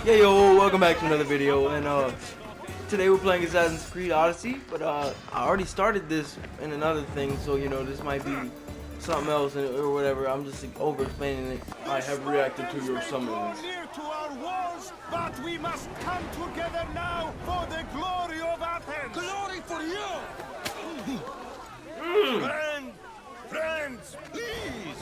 Yo, welcome back to another video, and today we're playing Assassin's Creed Odyssey, but I already started this in another thing, so you know this might be something else or whatever. I'm just over explaining it. I have reacted to your summons. Near to our wars, but we must come together now for the glory of Athens. Glory for you! Friends, please!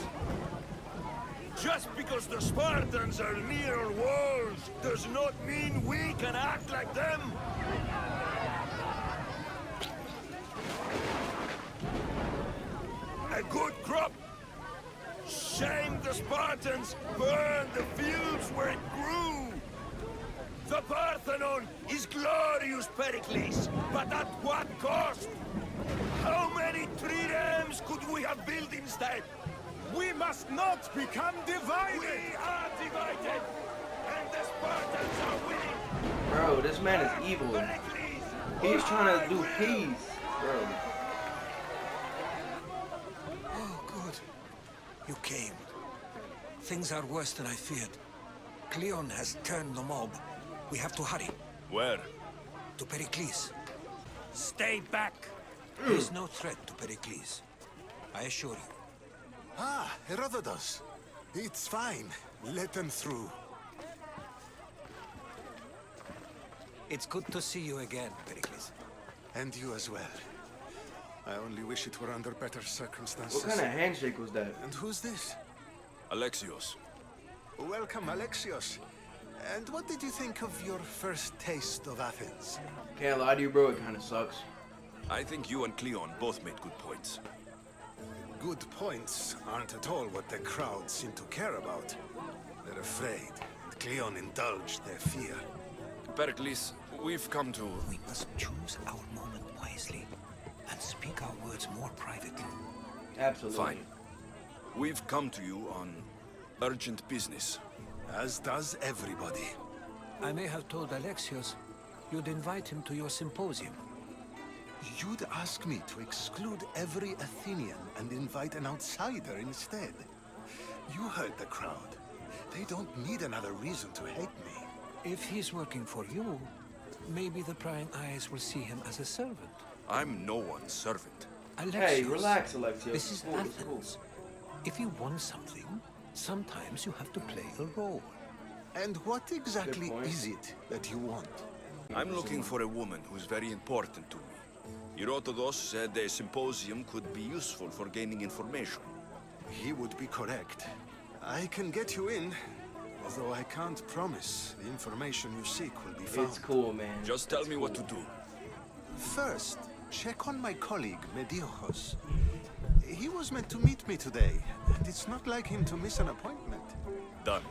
Just because the Spartans are near our walls does not mean we can act like them. A good crop. Shame the Spartans burned the fields where it grew. The Parthenon is glorious, Pericles, but at what cost? How many triremes could we have built instead? We must not become divided! We are divided! And the Spartans are winning! Bro, this man is evil. He's trying to do peace, bro. Oh, good. You came. Things are worse than I feared. Cleon has turned the mob. We have to hurry. Where? To Pericles. Stay back! There's no threat to Pericles. I assure you. Ah, Herodotus. It's fine. Let them through. It's good to see you again, Pericles. And you as well. I only wish it were under better circumstances. What kind of handshake was that? And who's this? Alexios. Welcome, Alexios. And what did you think of your first taste of Athens? Can't lie to you, bro. It kind of sucks. I think you and Cleon both made good points. Good points aren't at all what the crowd seem to care about. They're afraid, and Cleon indulged their fear. Pericles, we've come to... We must choose our moment wisely and speak our words more privately. Absolutely. Fine. We've come to you on urgent business. As does everybody. I may have told Alexios you'd invite him to your symposium. You'd ask me to exclude every Athenian and invite an outsider instead. You heard the crowd. They don't need another reason to hate me. If he's working for you, maybe the prying eyes will see him as a servant. I'm no one's servant. Alexios, Hey, relax, Alexios. this is Cool, it's Athens. If you want something, sometimes you have to play a role. And what exactly point. is it that you want? I'm looking for a woman who's very important to me. Herodotus said a symposium could be useful for gaining information. He would be correct. I can get you in, although I can't promise the information you seek will be found. It's cool, man. Just tell me what to do. First, check on my colleague, Mediochos. He was meant to meet me today, and it's not like him to miss an appointment. Done.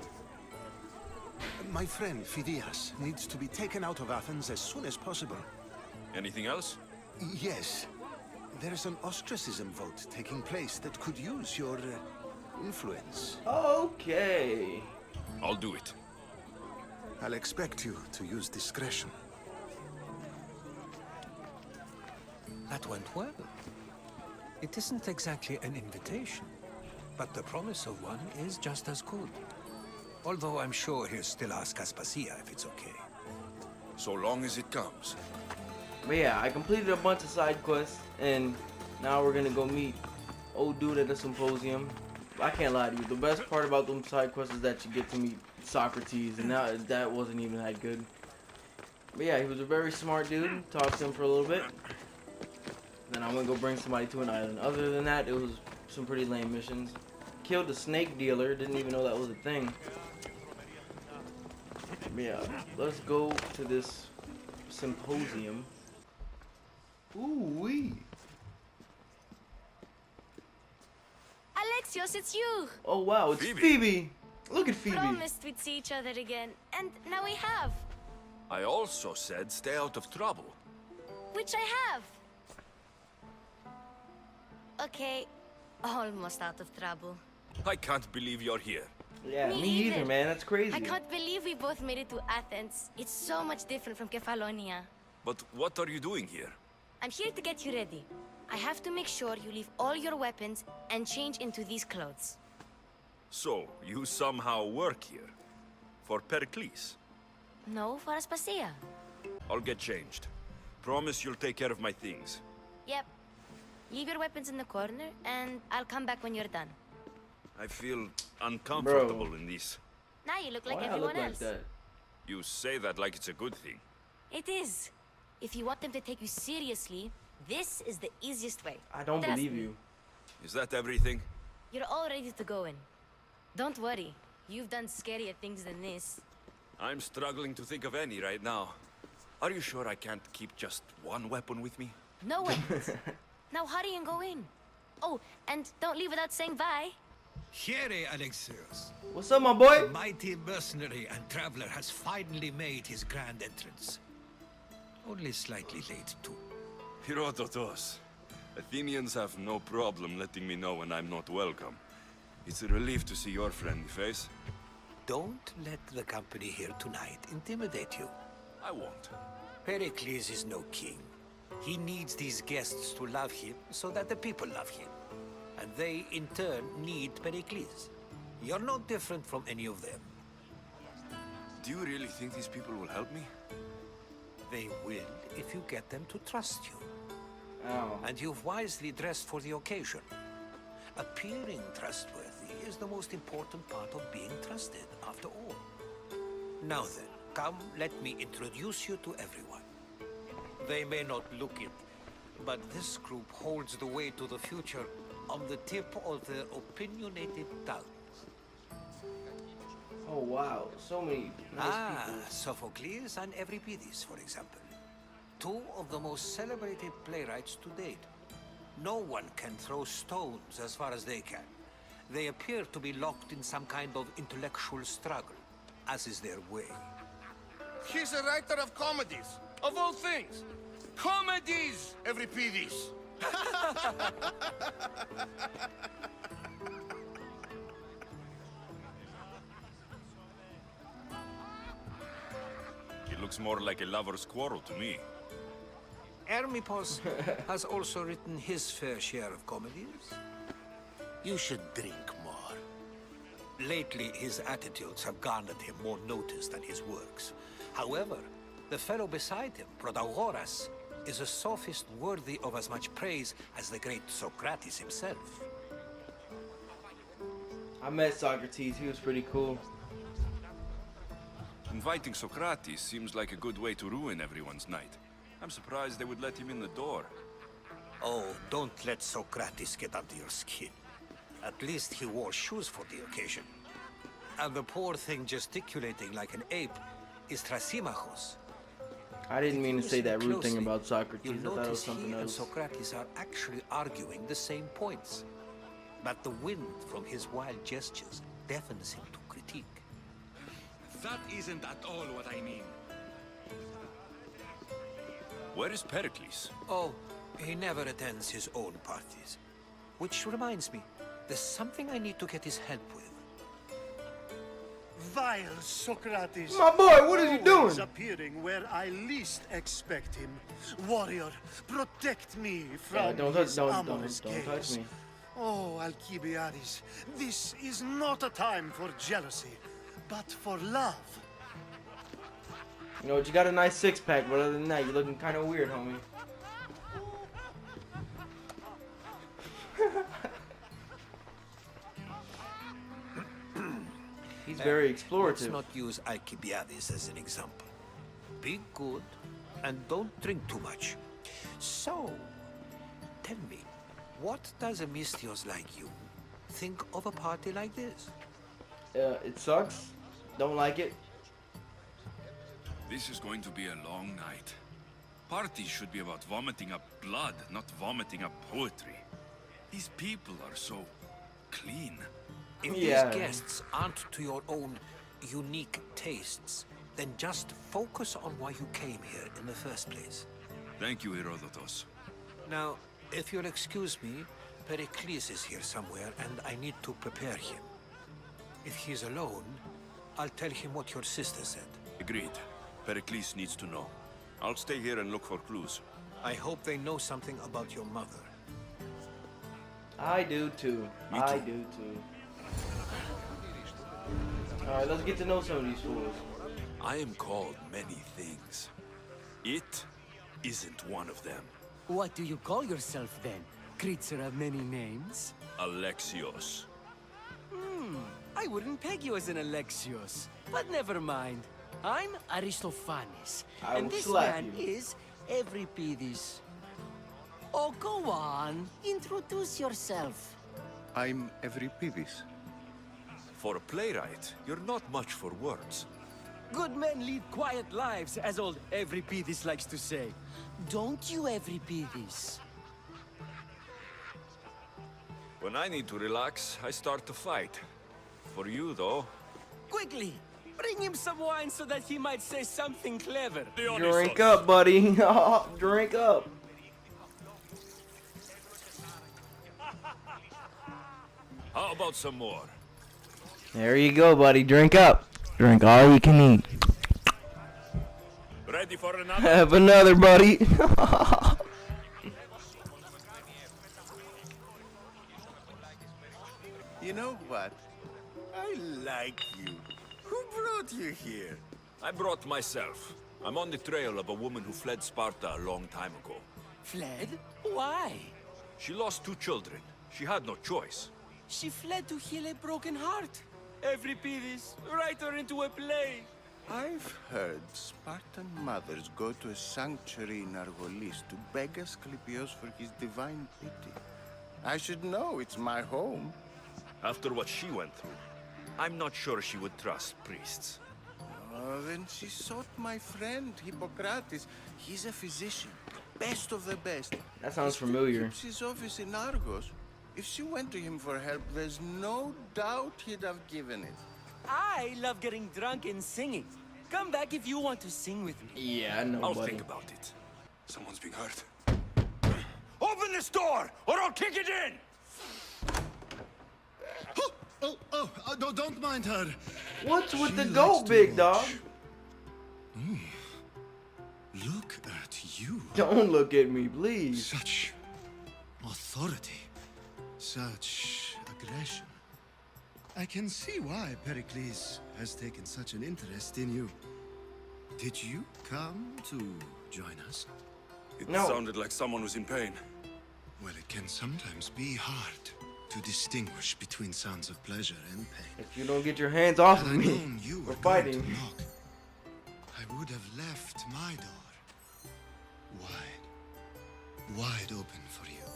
My friend, Phidias, needs to be taken out of Athens as soon as possible. Anything else? Yes. There's an ostracism vote taking place that could use your influence. Okay. I'll do it. I'll expect you to use discretion. That went well. It isn't exactly an invitation, but the promise of one is just as good. Although I'm sure he'll still ask Aspasia if it's okay. So long as it comes. But yeah, I completed a bunch of side quests, and now we're gonna go meet old dude at a symposium. I can't lie to you, the best part about them side quests is that you get to meet Socrates, and now that wasn't even that good. But yeah, he was a very smart dude. Talked to him for a little bit. Then I'm gonna go bring somebody to an island. Other than that, it was some pretty lame missions. Killed the snake dealer, didn't even know that was a thing. But yeah, let's go to this symposium. Ooh-wee. Alexios, it's you! Oh wow, it's Phoebe. Phoebe! Look at Phoebe! Promised we'd see each other again, and now we have. I also said stay out of trouble. Which I have. Okay, almost out of trouble. I can't believe you're here. Yeah, Me me either, either. man. That's crazy. I can't believe we both made it to Athens. It's so much different from Kefalonia. But what are you doing here? I'm here to get you ready. I have to make sure you leave all your weapons and change into these clothes. So, you somehow work here? For Pericles? No, for Aspasia. I'll get changed. Promise you'll take care of my things. Yep. Leave your weapons in the corner, and I'll come back when you're done. I feel uncomfortable in this. Now you look like Why I everyone look else. like that? You say that like it's a good thing. It is. If you want them to take you seriously, this is the easiest way. I don't Trust believe me. you. Is that everything? You're all ready to go in. Don't worry. You've done scarier things than this. I'm struggling to think of any right now. Are you sure I can't keep just one weapon with me? No weapons. Now hurry and go in. Oh, and don't leave without saying bye. Here, Alexios. What's up, my boy? The mighty mercenary and traveler has finally made his grand entrance. Only slightly late, too. Herodotus. Athenians have no problem letting me know when I'm not welcome. It's a relief to see your friendly face. Don't let the company here tonight intimidate you. I won't. Pericles is no king. He needs these guests to love him so that the people love him. And they, in turn, need Pericles. You're no different from any of them. Do you really think these people will help me? They will if you get them to trust you. Ow. And you've wisely dressed for the occasion. Appearing trustworthy is the most important part of being trusted, after all. Now then, come, let me introduce you to everyone. They may not look it, but this group holds the way to the future on the tip of their opinionated tongues. Oh wow, so many nice people. Sophocles and Euripides, for example. Two of the most celebrated playwrights to date. No one can throw stones as far as they can. They appear to be locked in some kind of intellectual struggle, as is their way. He's a writer of comedies, of all things. Comedies, Euripides. It looks more like a lover's quarrel to me. Hermippos has also written his fair share of comedies. You should drink more. Lately, his attitudes have garnered him more notice than his works. However, the fellow beside him, Protagoras, is a sophist worthy of as much praise as the great Socrates himself. I met Socrates, he was pretty cool. Inviting Socrates seems like a good way to ruin everyone's night. I'm surprised they would let him in the door. Oh, don't let Socrates get under your skin. At least he wore shoes for the occasion. And the poor thing gesticulating like an ape is Thrasymachos. I didn't mean to say that rude thing Closely, about Socrates, You'll I thought it was notice something he and else. Socrates are actually arguing the same points. But the wind from his wild gestures deafens him to critique. That isn't at all what I mean. Where is Pericles? Oh, he never attends his own parties. Which reminds me, there's something I need to get his help with. Vile Socrates! My boy, what is he Always doing? appearing where I least expect him. Warrior, protect me from Don't his touch amorous gaze. me. Oh, Alcibiades, this is not a time for jealousy, but for love. You know, you got a nice six-pack, but other than that, you're looking kind of weird, homie. He's very Let's explorative. not use Alcibiades as an example. Be good, and don't drink too much. So, tell me, what does a Mystios like you think of a party like this? It sucks. Don't like it. This is going to be a long night. Parties should be about vomiting up blood, not vomiting up poetry. These people are so clean. If Yeah. these guests aren't to your own unique tastes, then just focus on why you came here in the first place. Thank you, Herodotus. Now, if you'll excuse me, Pericles is here somewhere, and I need to prepare him. If he's alone, I'll tell him what your sister said. Agreed. Pericles needs to know. I'll stay here and look for clues. I hope they know something about your mother. I do too. Me I too. do too. Alright, let's get to know some of these fools. I am called many things. It isn't one of them. What do you call yourself then? Creature of many names? Alexios. I wouldn't peg you as an Alexios, but never mind. I'm Aristophanes, I and will this slap man you. is Evripidis. Oh, go on. Introduce yourself. I'm Evripidis. For a playwright, you're not much for words. Good men lead quiet lives, as old Evripidis likes to say. Don't you, Evripidis? When I need to relax, I start to fight. For you, though... Quickly, bring him some wine so that he might say something clever. Drink up, buddy. Drink up. How about some more? There you go, buddy. Drink up. Drink all you can eat. Ready for another? Have another, buddy. You know what? I like you. Who brought you here? I brought myself. I'm on the trail of a woman who fled Sparta a long time ago. Fled? Why? She lost 2 children. She had no choice. She fled to heal a broken heart. Evripidis, write her into a play. I've heard Spartan mothers go to a sanctuary in Argolis to beg Asclepios for his divine pity. I should know, it's my home. After what she went through, I'm not sure she would trust priests. Oh, then she sought my friend, Hippocrates. He's a physician, best of the best. That sounds He still familiar. keeps his office in Argos. If she went to him for help, there's no doubt he'd have given it. I love getting drunk and singing. Come back if you want to sing with me. Yeah, I know, I'll buddy. think about it. Someone's being hurt. Open this door, or I'll kick it in! Don't mind her. What's with She the likes goat, to big watch. dog? Look at you. Don't look at me, please. Such authority. Such aggression. I can see why Pericles has taken such an interest in you. Did you come to join us? It No. sounded like someone was in pain. Well, it can sometimes be hard to distinguish between sounds of pleasure and pain. If you don't get your hands off Had of I me, known you we're were going to fighting. knock, I would have left my door wide open for you.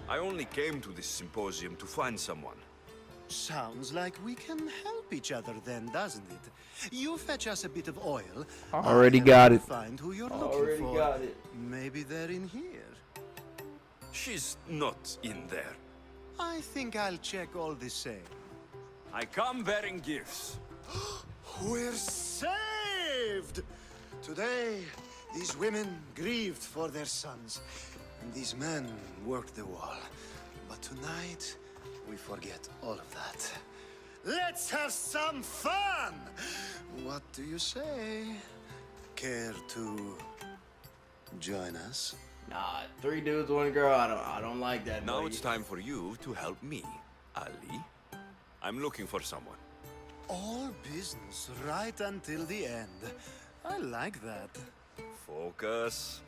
I only came to this symposium to find someone. Sounds like we can help each other then, doesn't it? You fetch us a bit of oil. Already I'll got help it. you find who you're looking Already for. got it. Maybe they're in here. She's not in there. I think I'll check all the same. I come bearing gifts. We're saved! Today, these women grieved for their sons, and these men worked the wall. But tonight, we forget all of that. Let's have some fun! What do you say? Care to join us? Nah, 3 dudes, 1 girl. I don't like that. Now buddy. it's time for you to help me, Ali. I'm looking for someone. All business right until the end. I like that. Focus.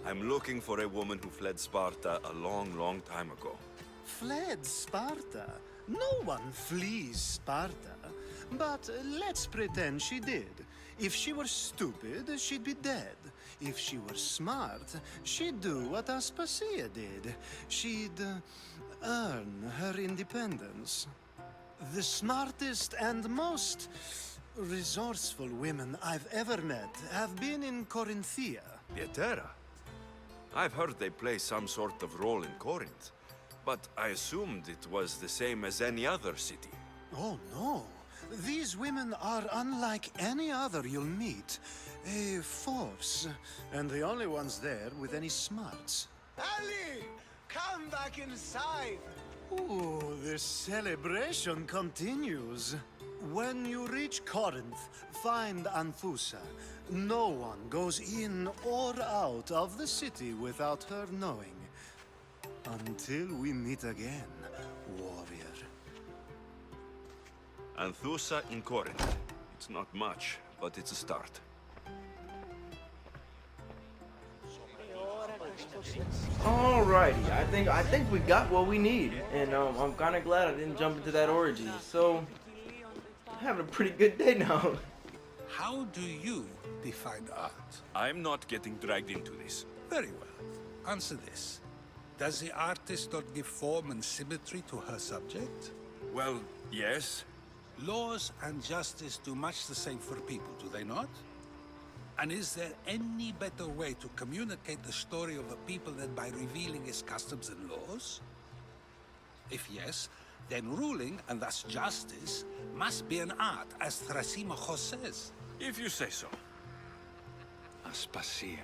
I'm looking for a woman who fled Sparta a long, long time ago. Fled Sparta? No one flees Sparta. But let's pretend she did. If she were stupid, she'd be dead. If she were smart, she'd do what Aspasia did. She'd earn her independence. The smartest and most resourceful women I've ever met have been in Corinthia. Pieterra. I've heard they play some sort of role in Corinth, but I assumed it was the same as any other city. Oh, no. These women are unlike any other you'll meet. A force, and the only ones there with any smarts. Ali! Come back inside! Ooh, the celebration continues. When you reach Corinth, find Anthusa. No one goes in or out of the city without her knowing. Until we meet again, warrior. Anthusa in Corinth. It's It's not much, but it's a start. Alrighty, I think we got what we need, and I'm kind of glad I didn't jump into that orgy. So, I'm having a pretty good day now. How do you define art? I'm not getting dragged into this. Very well. Answer this. Does the artist not give form and symmetry to her subject? Well, yes. Laws and justice do much the same for people, do they not? And is there any better way to communicate the story of a people than by revealing its customs and laws? If yes, then ruling, and thus justice, must be an art, as Thrasymachos says. If you say so. Aspasia.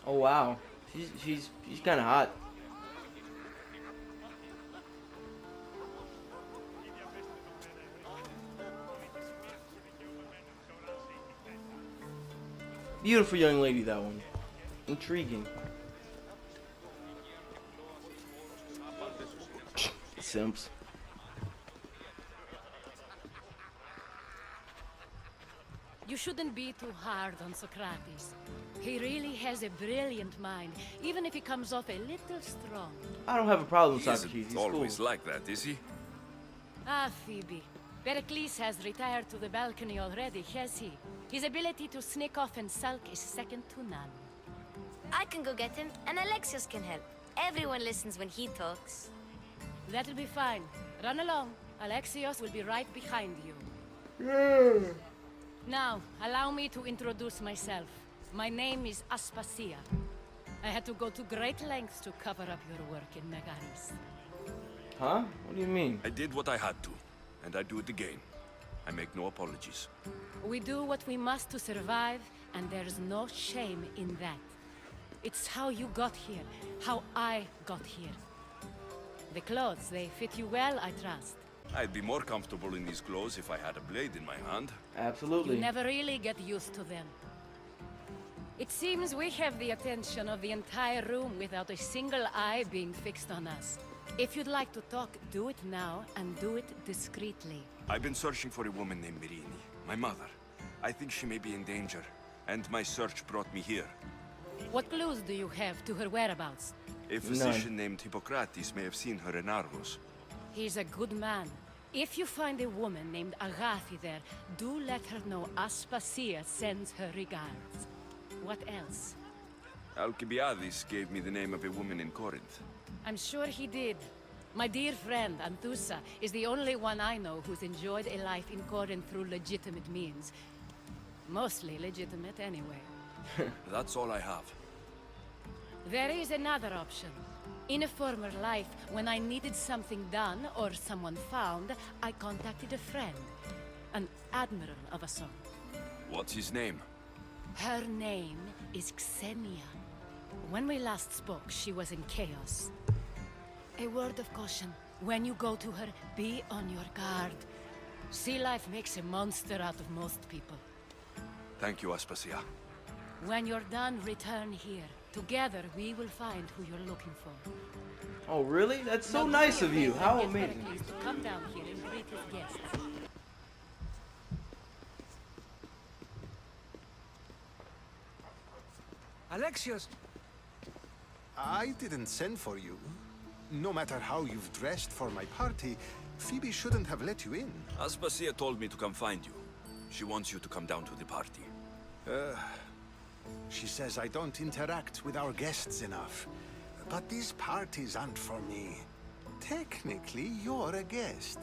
Oh wow, she's kind of hot. Beautiful young lady, that one. Intriguing. Simps. You shouldn't be too hard on Socrates. He really has a brilliant mind, even if he comes off a little strong. I don't have a problem with He Socrates. isn't He's always cool. like that, is he? Ah, Phoebe. Pericles has retired to the balcony already, has he? His ability to sneak off and sulk is second to none. I can go get him, and Alexios can help. Everyone listens when he talks. That'll be fine. Run along. Alexios will be right behind you. Now, allow me to introduce myself. My name is Aspasia. I had to go to great lengths to cover up your work in Megaris. Huh? What do you mean? I did what I had to, and I do it again. I make no apologies. We do what we must to survive, and there's no shame in that. It's how you got here, how I got here. The clothes, they fit you well, I trust. I'd be more comfortable in these clothes if I had a blade in my hand. Absolutely. You never really get used to them. It seems we have the attention of the entire room without a single eye being fixed on us. If you'd like to talk, do it now, and do it discreetly. I've been searching for a woman named Mirini, my mother. I think she may be in danger, and my search brought me here. What clues do you have to her whereabouts? A physician named Hippocrates may have seen her in Argos. He's a good man. If you find a woman named Agathi there, do let her know Aspasia sends her regards. What else? Alcibiades gave me the name of a woman in Corinth. I'm sure he did. My dear friend, Anthusa, is the only one I know who's enjoyed a life in Corinth through legitimate means. Mostly legitimate, anyway. That's all I have. There is another option. In a former life, when I needed something done or someone found, I contacted a friend. An admiral of a sort. What's his name? Her name is Xenia. When we last spoke, she was in chaos. A word of caution. When you go to her, be on your guard. Sea life makes a monster out of most people. Thank you, Aspasia. When you're done, return here. Together, we will find who you're looking for. Oh, really? That's so Now, nice do of me a you. favor How and get amazing. Pericles to come down here and greet his guests. Alexios! I didn't send for you. No matter how you've dressed for my party, Phoebe shouldn't have let you in. Aspasia told me to come find you. She wants you to come down to the party. She says I don't interact with our guests enough. But these parties aren't for me. Technically, you're a guest.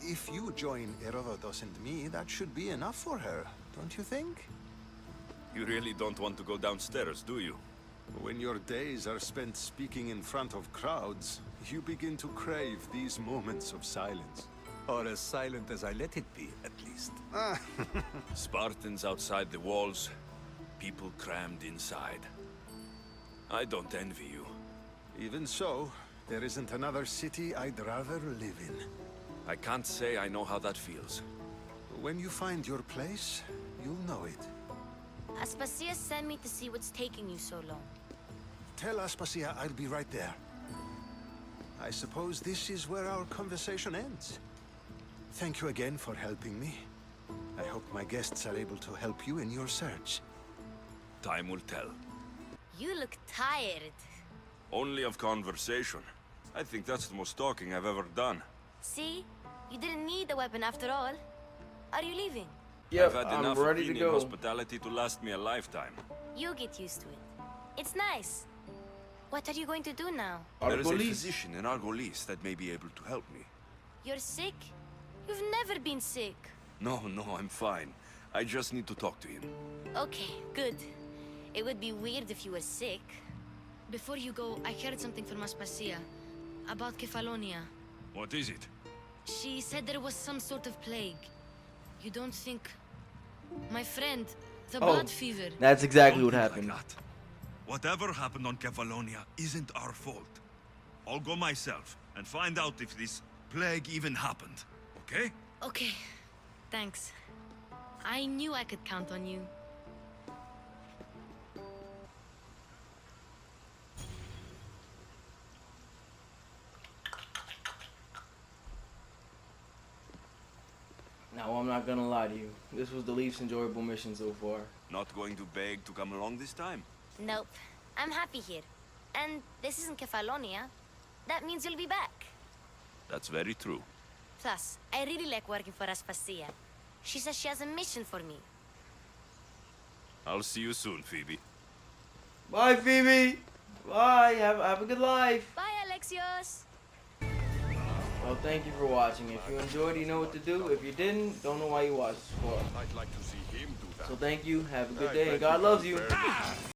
If you join Herodotus and me, that should be enough for her, don't you think? You really don't want to go downstairs, do you? When your days are spent speaking in front of crowds, you begin to crave these moments of silence. Or as silent as I let it be, at least. Spartans outside the walls, people crammed inside. I don't envy you. Even so, there isn't another city I'd rather live in. I can't say I know how that feels. When you find your place, you'll know it. Aspasia sent me to see what's taking you so long. Tell Aspasia I'll be right there. I suppose this is where our conversation ends. Thank you again for helping me. I hope my guests are able to help you in your search. Time will tell. You look tired. Only of conversation. I think that's the most talking I've ever done. See? You didn't need the weapon after all. Are you leaving? Yep, I've had I'm enough ready to Athenian go. hospitality to last me a lifetime. You'll get used to it. It's nice. What are you going to do now? There is a Argolis. physician in Argolis that may be able to help me. You're sick? You've never been sick. No, I'm fine. I just need to talk to him. Okay, good. It would be weird if you were sick. Before you go, I heard something from Aspasia about Kefalonia. What is it? She said there was some sort of plague. You don't think... My friend, the Oh. blood fever. That's exactly Don't what think happened. like that. Whatever happened on Kefalonia isn't our fault. I'll go myself and find out if this plague even happened, okay? Okay, thanks. I knew I could count on you. Now, I'm not gonna lie to you. This was the least enjoyable mission so far. Not going to beg to come along this time? Nope. I'm happy here. And this isn't Kefalonia. That means you'll be back. That's very true. Plus, I really like working for Aspasia. She says she has a mission for me. I'll see you soon, Phoebe. Bye, Phoebe. Bye. Have a good life. Bye, Alexios! Well, thank you for watching. If you enjoyed, you know what to do. If you didn't, don't know why you watched this for. I'd like to see him do that. So thank you. Have a good I day. bet And God he loves can you. barely-